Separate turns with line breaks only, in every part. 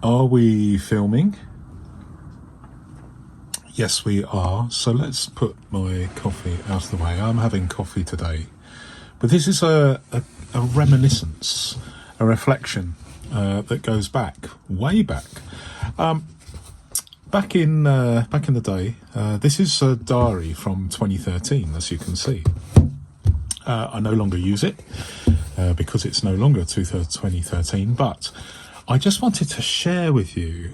Are we filming? Yes, we are. So let's put my coffee out of the way. I'm having coffee today, but this is a reminiscence, a reflection that goes back, way back. Back in the day. This is a diary from 2013, as you can see. I no longer use it because it's no longer 2013, but I just wanted to share with you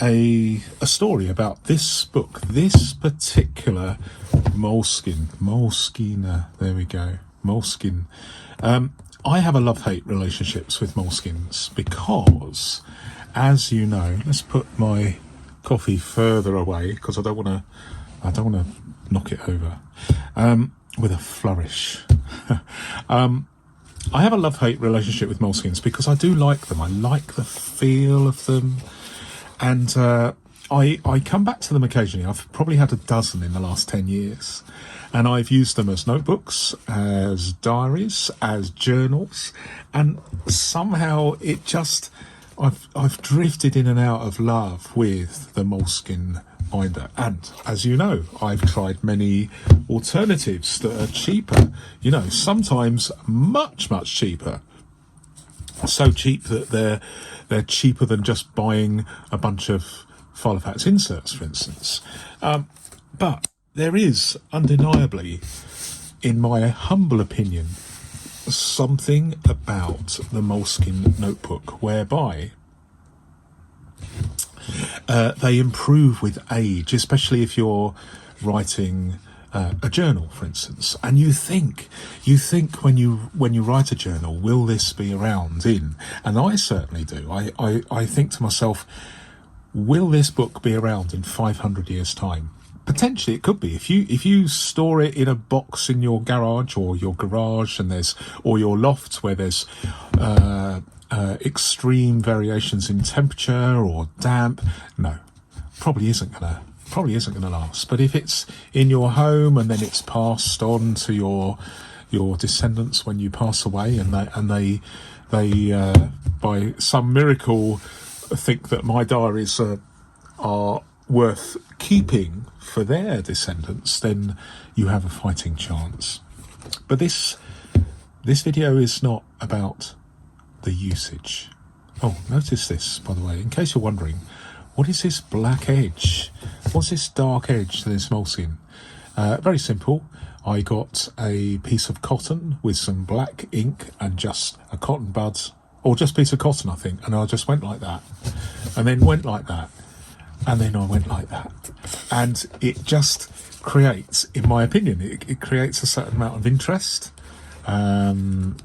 a story about this book, this particular Moleskine. There we go, Moleskine. I have a love-hate relationships with Moleskines because, as you know, let's put my coffee further away because I don't want to knock it over with a flourish. I have a love-hate relationship with Moleskines because I do like them. I like the feel of them, and I come back to them occasionally. I've probably had a dozen in the last 10 years, and I've used them as notebooks, as diaries, as journals, and somehow it just I've drifted in and out of love with the Moleskine binder. And as you know, I've tried many alternatives that are cheaper, sometimes much cheaper, so cheap that they're cheaper than just buying a bunch of filofax inserts, for instance. But there is undeniably, in my humble opinion, something about the Moleskine notebook whereby they improve with age, especially if you're writing a journal, for instance, and you think when you write a journal, will this be around in? And I certainly do. I think to myself, will this book be around in 500 years' time? Potentially it could be. If you store it in a box in your garage or your garage, or your loft where there's extreme variations in temperature or damp, no, probably isn't gonna last. But if it's in your home and then it's passed on to your descendants when you pass away, and they by some miracle think that my diaries are worth keeping for their descendants, then you have a fighting chance. But this video is not about the usage. Oh, notice this, by the way, in case you're wondering, what is this black edge? What's this dark edge to this Moleskine? Very simple. I got a piece of cotton with some black ink and just a cotton bud, or just a piece of cotton, I think, and I just went like that, and then went like that, and then I went like that, and it just creates, in my opinion, it creates a certain amount of interest, and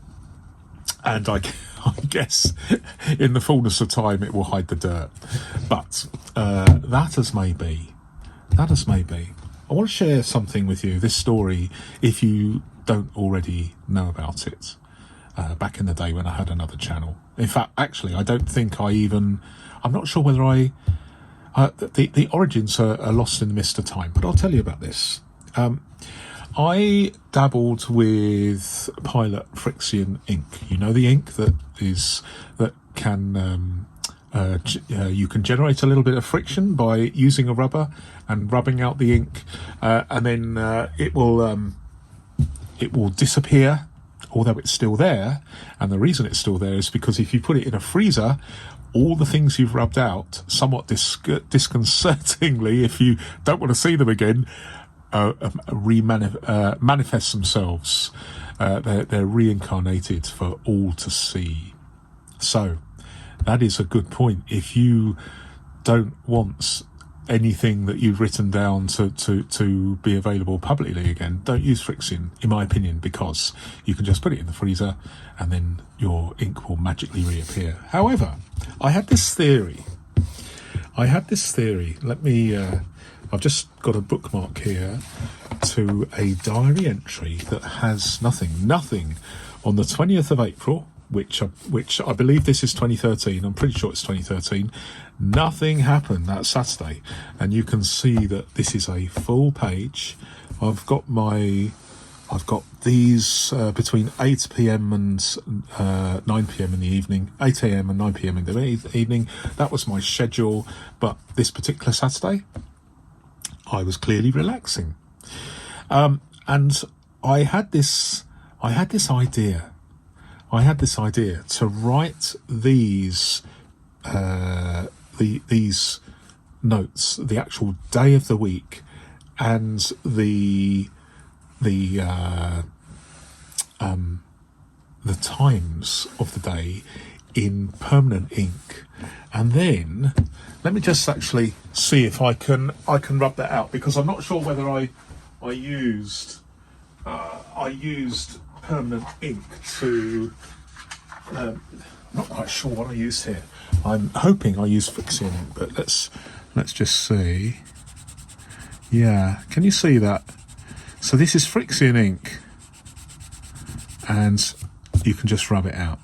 I guess in the fullness of time it will hide the dirt. But that as may be. I want to share something with you, this story, if you don't already know about it. Back in the day when I had another channel. In fact, actually, I don't think I'm not sure whether the origins are lost in the mist of time, but I'll tell you about this. I dabbled with Pilot frixion ink. The ink that can you can generate a little bit of friction by using a rubber and rubbing out the ink, and then it will disappear, although it's still there. And the reason it's still there is because if you put it in a freezer, all the things you've rubbed out, somewhat disconcertingly, if you don't want to see them again, manifest themselves. They're reincarnated for all to see. So that is a good point. If you don't want anything that you've written down to be available publicly again, don't use frixion, in my opinion, because you can just put it in the freezer and then your ink will magically reappear. However, I had this theory. Let me I've just got a bookmark here to a diary entry that has nothing on the 20th of April, which I believe this is 2013. I'm pretty sure it's 2013. Nothing happened that Saturday, and you can see that this is a full page. I've got my I've got these between 8 p.m. and 9 p.m. in the evening, 8 a.m. and 9 p.m. in the evening. That was my schedule. But this particular Saturday, I was clearly relaxing. And I had this idea. I had this idea to write these these notes, the actual day of the week, and the times of the day in permanent ink. And then let me just actually see if I can rub that out, because I'm not sure whether I used permanent ink to I'm not quite sure what I used here. I'm hoping I used frixion ink, but let's just see. Yeah, can you see that? So this is frixion ink, and you can just rub it out.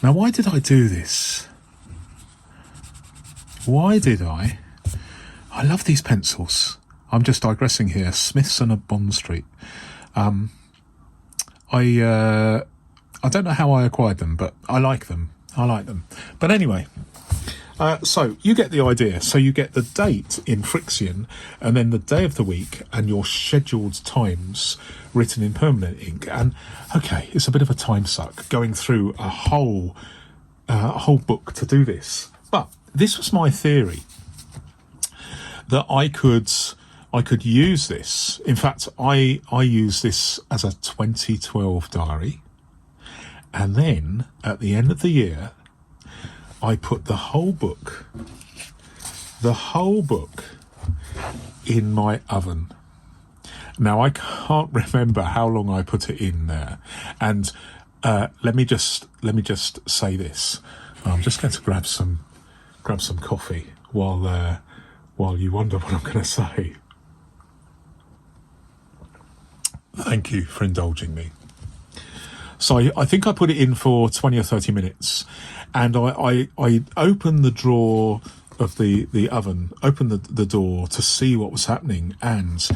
Now, why did I do this? Why did I? I love these pencils. I'm just digressing here. Smithson of Bond Street. I don't know how I acquired them, but I like them. But anyway, so you get the idea. So you get the date in frixion, and then the day of the week, and your scheduled times written in permanent ink. And okay, it's a bit of a time suck going through a whole book to do this. But this was my theory, that I could use this. In fact, I use this as a 2012 diary. And then at the end of the year, I put the whole book in my oven. Now, I can't remember how long I put it in there. And let me just say this. I'm just going to grab some coffee while you wonder what I'm going to say. Thank you for indulging me. So I think I put it in for 20 or 30 minutes, and I opened the drawer of the oven, opened the door to see what was happening, and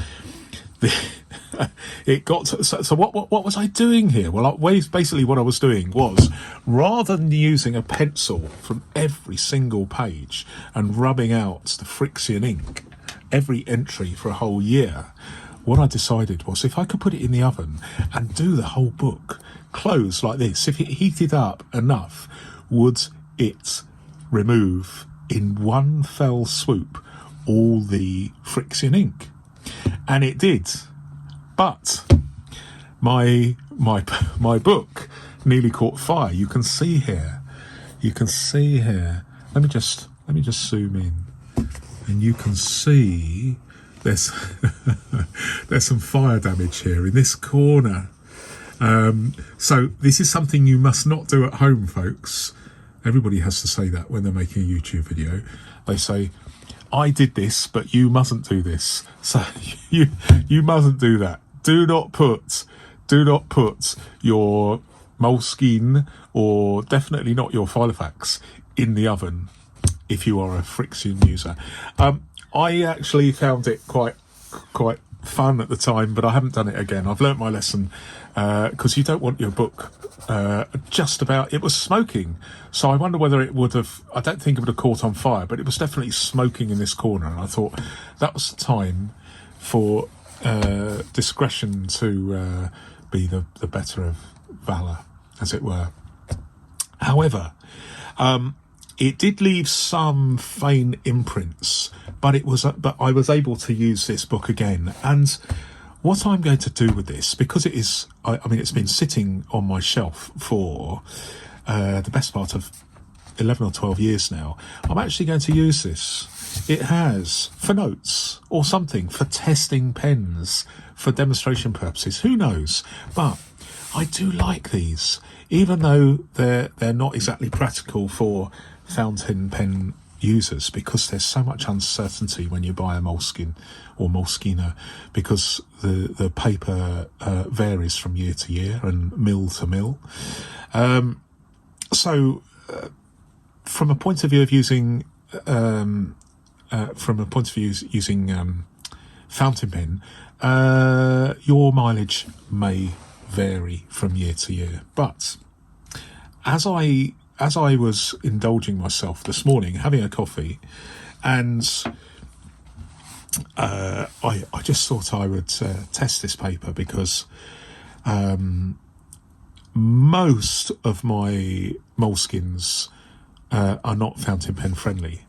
it got to, so what was I doing here? Well, basically what I was doing was, rather than using a pencil from every single page and rubbing out the frixion ink every entry for a whole year, what I decided was, if I could put it in the oven and do the whole book close like this, if it heated up enough, would it remove in one fell swoop all the frixion ink? And it did. But my book nearly caught fire. You can see here. Let me just zoom in, and you can see there's there's some fire damage here in this corner. So this is something you must not do at home, folks. Everybody has to say that when they're making a YouTube video. They say, I did this, but you mustn't do this. So you mustn't do that. Do not put your Moleskine, or definitely not your filofax, in the oven if you are a frixion user. I actually found it quite fun at the time, but I haven't done it again. I've learnt my lesson, because you don't want your book just about... It was smoking, so I wonder whether it would have... I don't think it would have caught on fire, but it was definitely smoking in this corner, and I thought that was the time for discretion to be the better of valour, as it were. However, it did leave some faint imprints, but I was able to use this book again. And what I'm going to do with this, because it is, I mean, it's been sitting on my shelf for the best part of 11 or 12 years now, I'm actually going to use this. It has, for notes or something, for testing pens, for demonstration purposes, who knows? But I do like these, even though they're not exactly practical for fountain pen users, because there's so much uncertainty when you buy a Moleskine or Moleskine, because the paper varies from year to year and mill to mill. So from a point of view of using fountain pen, your mileage may vary from year to year. But as I was indulging myself this morning, having a coffee, and I just thought I would test this paper, because most of my moleskines are not fountain pen friendly.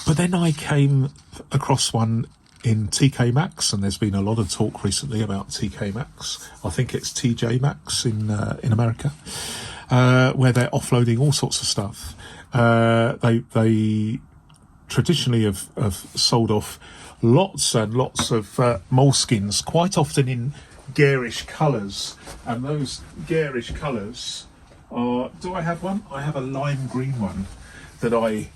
But then I came across one in TK Maxx, and there's been a lot of talk recently about TK Maxx. I think it's TJ Maxx in America, where they're offloading all sorts of stuff. They traditionally have sold off lots and lots of moleskines, quite often in garish colours, and those garish colours are... Do I have one? I have a lime green one that I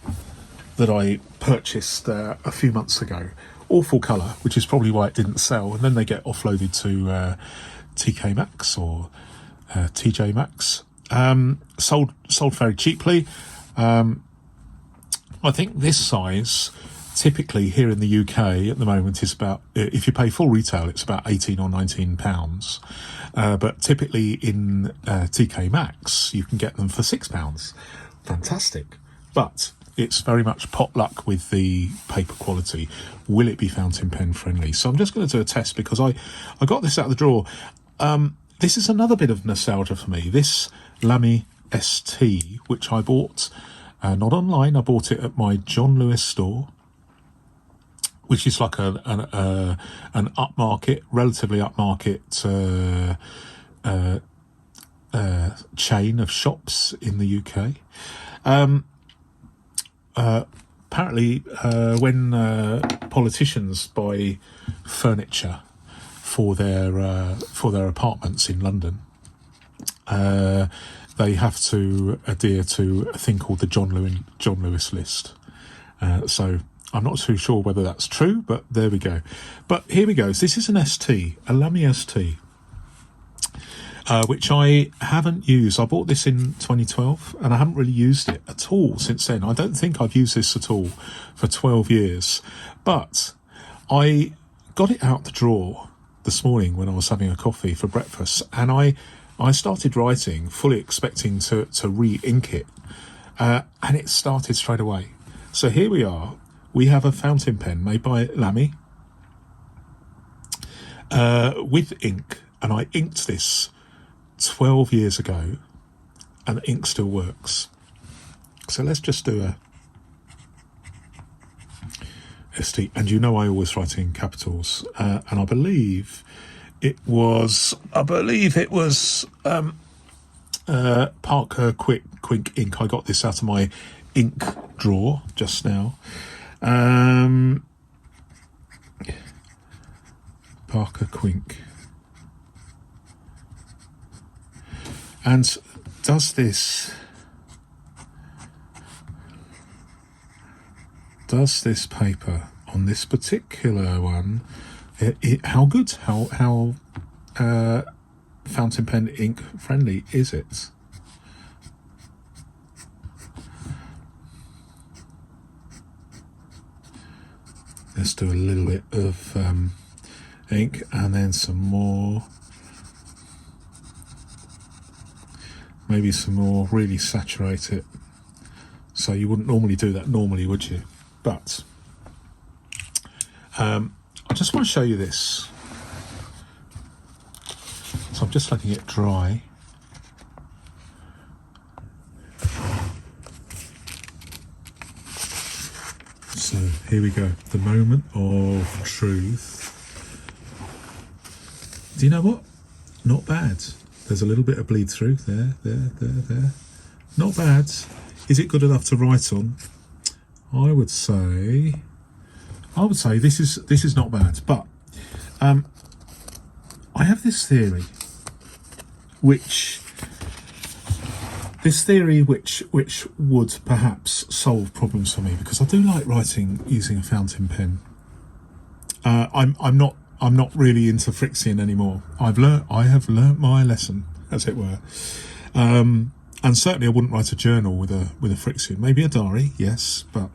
purchased a few months ago. Awful colour, which is probably why it didn't sell, and then they get offloaded to TK Maxx or TJ Maxx. Sold very cheaply. I think this size typically here in the UK at the moment is about, if you pay full retail, it's about 18 or 19 pounds. But typically in TK Maxx, you can get them for £6. Fantastic. But it's very much potluck with the paper quality. Will it be fountain pen friendly? So I'm just going to do a test, because I got this out of the drawer. This is another bit of nostalgia for me. This Lamy ST, which I bought, not online, I bought it at my John Lewis store, which is like an upmarket, relatively upmarket chain of shops in the UK. Apparently, when politicians buy furniture for their apartments in London, they have to adhere to a thing called the John Lewis list. So I'm not too sure whether that's true, but there we go. But here we go. This is an ST, a Lamy ST, which I haven't used. I bought this in 2012, and I haven't really used it at all since then. I don't think I've used this at all for 12 years. But I got it out the drawer this morning when I was having a coffee for breakfast, and I started writing, fully expecting to re-ink it, and it started straight away. So here we are. We have a fountain pen made by Lamy with ink, and I inked this 12 years ago, and the ink still works. So let's just do a ST, and you know I always write in capitals, and I believe it was Parker Quick ink. I got this out of my ink drawer just now. Parker Quink. And does this paper on this particular one, how good, how fountain pen ink friendly is it? Let's do a little bit of ink, and then some more, maybe some more, really saturate it. So you wouldn't normally do that normally, would you? But I just want to show you this. So I'm just letting it dry. So here we go, the moment of truth. Do you know what? Not bad. There's a little bit of bleed through there. Not bad. Is it good enough to write on? I would say this is not bad. But I have this theory, which would perhaps solve problems for me, because I do like writing using a fountain pen. I'm not really into frixion anymore. I have learnt my lesson, as it were. And certainly I wouldn't write a journal with a frixion. Maybe a diary, yes, but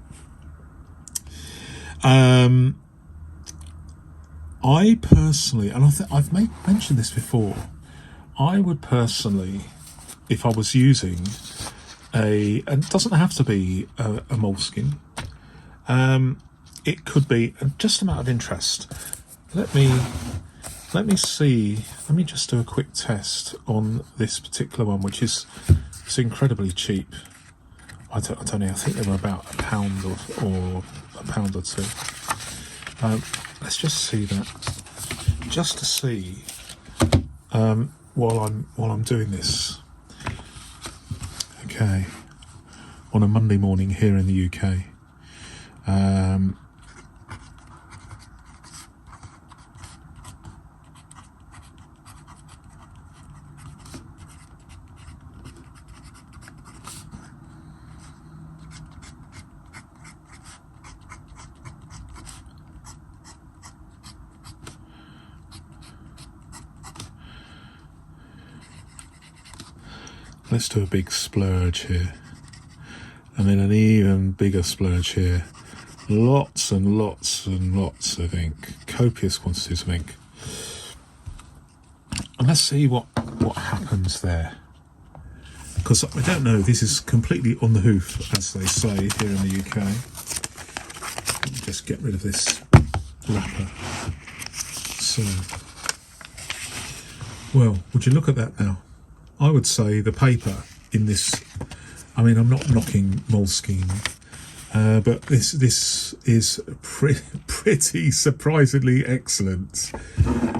I personally, and I've mentioned this before, I would personally, if I was using and it doesn't have to be a Moleskine, it could be just a matter of interest. Let me see. Let me just do a quick test on this particular one, which is it's incredibly cheap. I don't know. I think they were about £1 or £1 or two. Let's just see that, just to see while I'm doing this. Okay, on a Monday morning here in the UK. Let's do a big splurge here, and then an even bigger splurge here. Lots and lots and lots of ink, copious quantities of ink. And let's see what happens there. Because I don't know, this is completely on the hoof, as they say here in the UK. Let me just get rid of this wrapper. So, well, would you look at that now? I would say the paper in this, I mean, I'm not knocking Moleskine, but this is pretty surprisingly excellent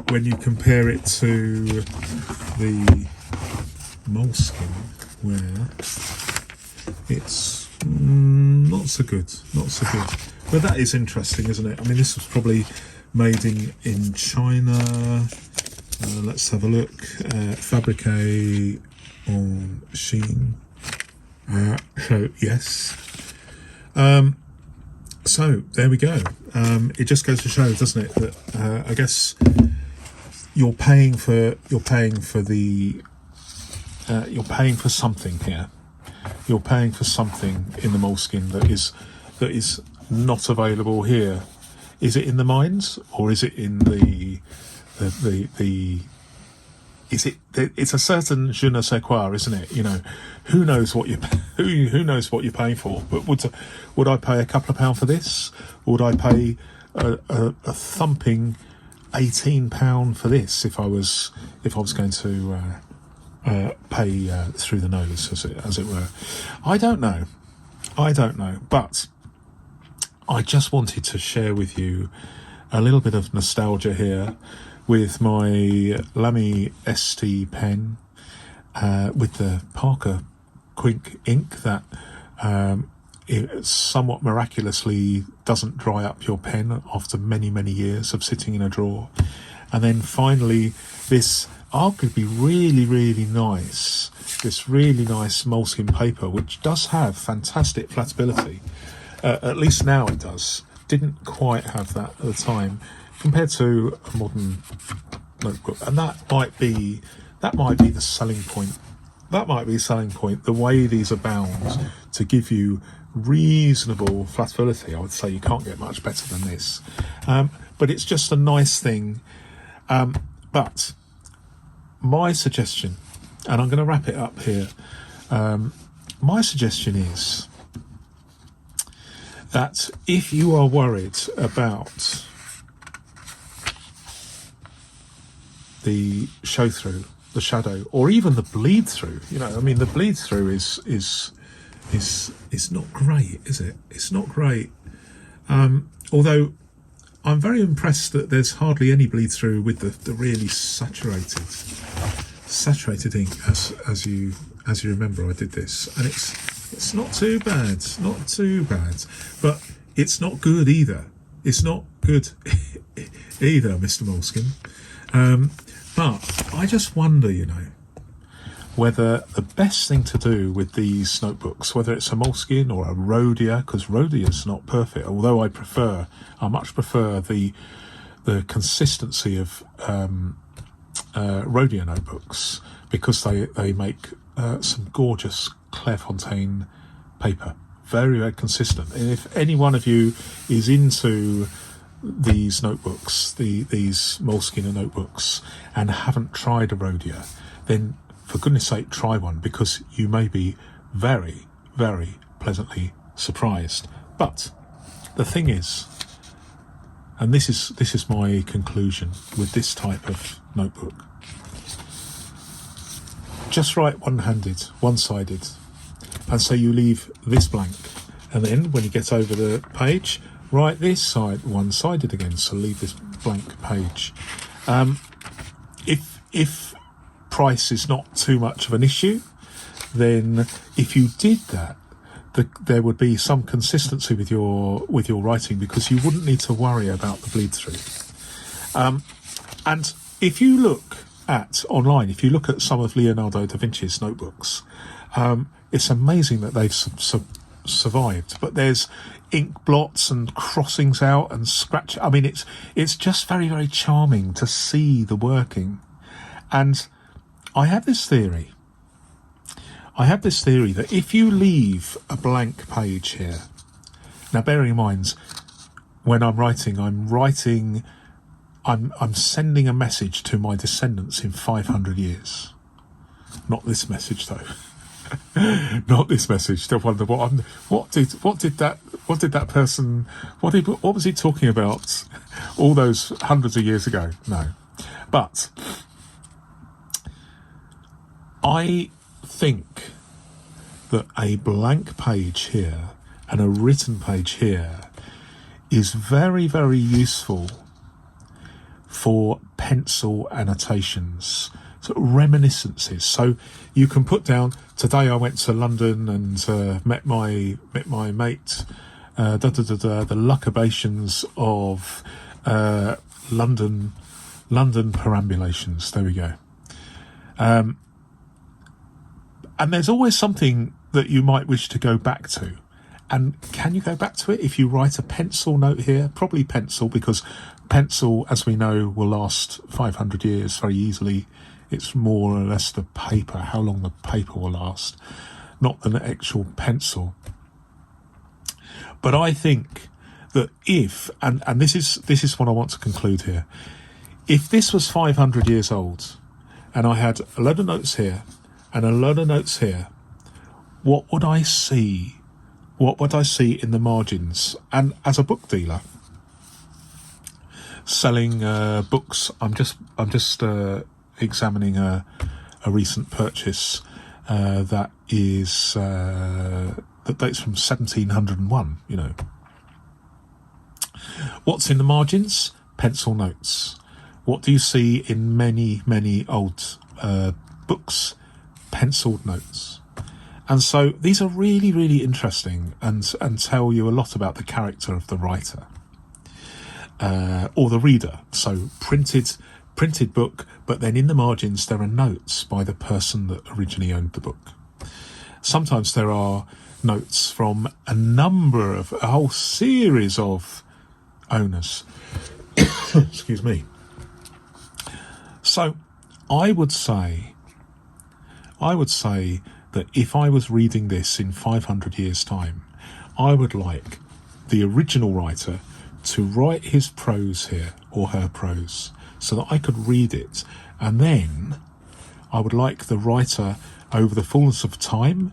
when you compare it to the Moleskine, where it's not so good. But that is interesting, isn't it? I mean, this was probably made in China. Let's have a look. Fabriqué en Chine. So yes. So there we go. It just goes to show, doesn't it, that I guess you're paying for something here. You're paying for something in the Moleskine that is not available here. Is it in the mines, or is it in it's a certain je ne sais quoi, isn't it? You know, who knows what who knows what you're paying for? But would I pay a couple of pounds for this? Would I pay a thumping £18 for this if I was going to pay through the nose, as it were? I don't know, but I just wanted to share with you a little bit of nostalgia here with my Lamy ST pen, with the Parker Quink ink that it somewhat miraculously doesn't dry up your pen after many, many years of sitting in a drawer. And then finally, this arguably really nice Moleskine paper, which does have fantastic flatability. At least now it does. Didn't quite have that at the time, compared to a modern notebook, and that might be the selling point. That might be a selling point. The way these are bound to give you reasonable flatability, I would say you can't get much better than this. But it's just a nice thing. But my suggestion, and I'm going to wrap it up here. My suggestion is that if you are worried about the show through, the shadow, or even the bleed through, I mean, the bleed through is not great, is it? It's not great. Although I'm very impressed that there's hardly any bleed through with the really saturated ink, as you remember, I did this, and it's not too bad, but it's not good either. It's not good either, Mr. Moleskine. But I just wonder, whether the best thing to do with these notebooks, whether it's a Moleskine or a Rhodia, because Rhodia's not perfect, although I much prefer the consistency of Rhodia notebooks, because they make some gorgeous Clairefontaine paper, very consistent. And if any one of you is into these notebooks, these Moleskine notebooks, and haven't tried a Rhodia, then for goodness sake try one, because you may be very, very pleasantly surprised. But the thing is, and this is my conclusion with this type of notebook, just write one-sided, and so you leave this blank, and then when you get over the page, write this side one-sided again, so leave this blank page. If price is not too much of an issue, then if you did that, there would be some consistency with your writing, because you wouldn't need to worry about the bleed through. And if you look at online, if you look at some of Leonardo da Vinci's notebooks, it's amazing that they've survived. But there's ink blots and crossings out and scratch. I mean, it's just very, very charming to see the working. And I have this theory that if you leave a blank page here, now bearing in mind, when I'm sending a message to my descendants in 500 years. Not this message though. Not this message. Don't wonder what did that person, what was he talking about all those hundreds of years ago? No. But I think that a blank page here and a written page here is very, very useful for pencil annotations, sort of reminiscences. So you can put down, today I went to London and met my mate, the lucubrations of London perambulations. There we go. And there's always something that you might wish to go back to. And can you go back to it if you write a pencil note here? Probably pencil, because pencil, as we know, will last 500 years very easily. It's more or less the paper, how long the paper will last, not the actual pencil. But I think that if, and this is what I want to conclude here, if this was 500 years old and I had a load of notes here and a load of notes here, what would I see? What would I see in the margins? And as a book dealer selling books, I'm just examining a recent purchase that dates from 1701. You know, what's in the margins? Pencil notes. What do you see in many old books? Penciled notes. And so these are really, really interesting and tell you a lot about the character of the writer or the reader. So printed book, but then in the margins there are notes by the person that originally owned the book. Sometimes there are notes from a whole series of owners. Excuse me. So I would say that if I was reading this in 500 years' time, I would like the original writer to write his prose here, or her prose, so that I could read it. And then I would like the writer, over the fullness of time,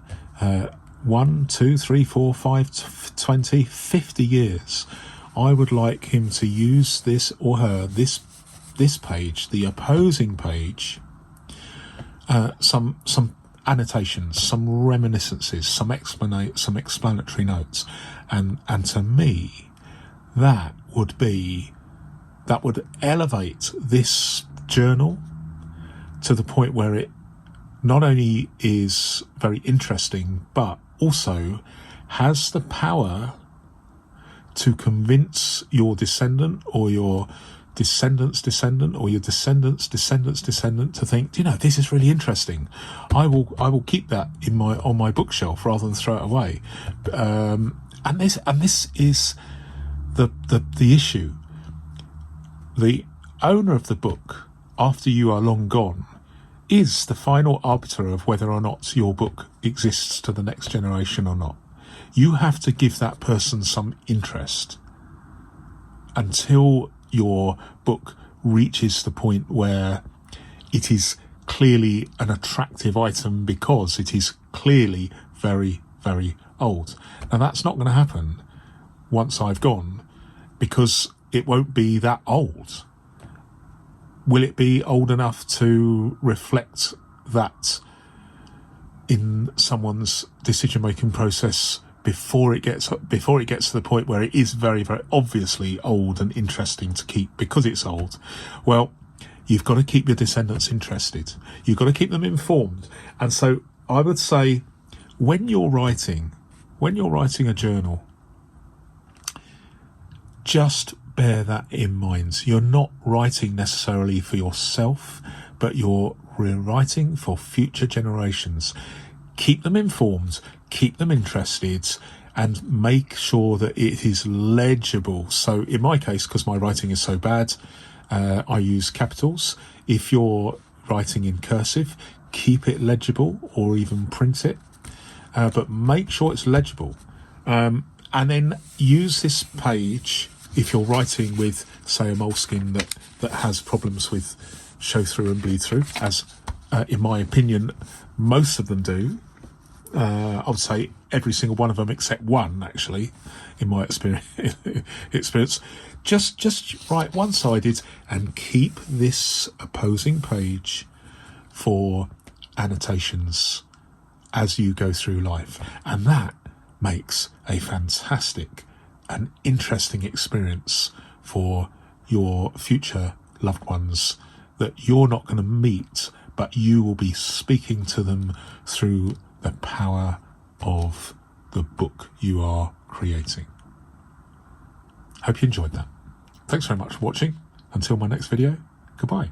1, 2, 3, 4, 5, 20, 50 years, I would like him to use this or her, this page, the opposing page, some annotations, some reminiscences, some explanatory notes, and to me, that would elevate this journal to the point where it not only is very interesting, but also has the power to convince your descendant or your descendant's descendant or your descendant's descendant to think, you know, this is really interesting. I will keep that on my bookshelf rather than throw it away. And this is the issue. The owner of the book, after you are long gone, is the final arbiter of whether or not your book exists to the next generation or not. You have to give that person some interest. until your book reaches the point where it is clearly an attractive item because it is clearly very, very old. Now that's not going to happen once I've gone, because it won't be that old. Will it be old enough to reflect that in someone's decision-making process before it gets to the point where it is very, very obviously old and interesting to keep because it's old? Well, you've got to keep your descendants interested. You've got to keep them informed. And so I would say when you're writing a journal, just bear that in mind. You're not writing necessarily for yourself, but you're writing for future generations. Keep them informed, keep them interested, and make sure that it is legible. So in my case, because my writing is so bad, I use capitals. If you're writing in cursive, keep it legible or even print it, but make sure it's legible. And then use this page if you're writing with, say, a Moleskine that has problems with show through and bleed through, as in my opinion most of them do. I would say every single one of them except one, actually, in my experience. Just write one-sided and keep this opposing page for annotations as you go through life, and that makes a fantastic and interesting experience for your future loved ones that you're not going to meet, but you will be speaking to them through the power of the book you are creating. Hope you enjoyed that. Thanks very much for watching. Until my next video, goodbye.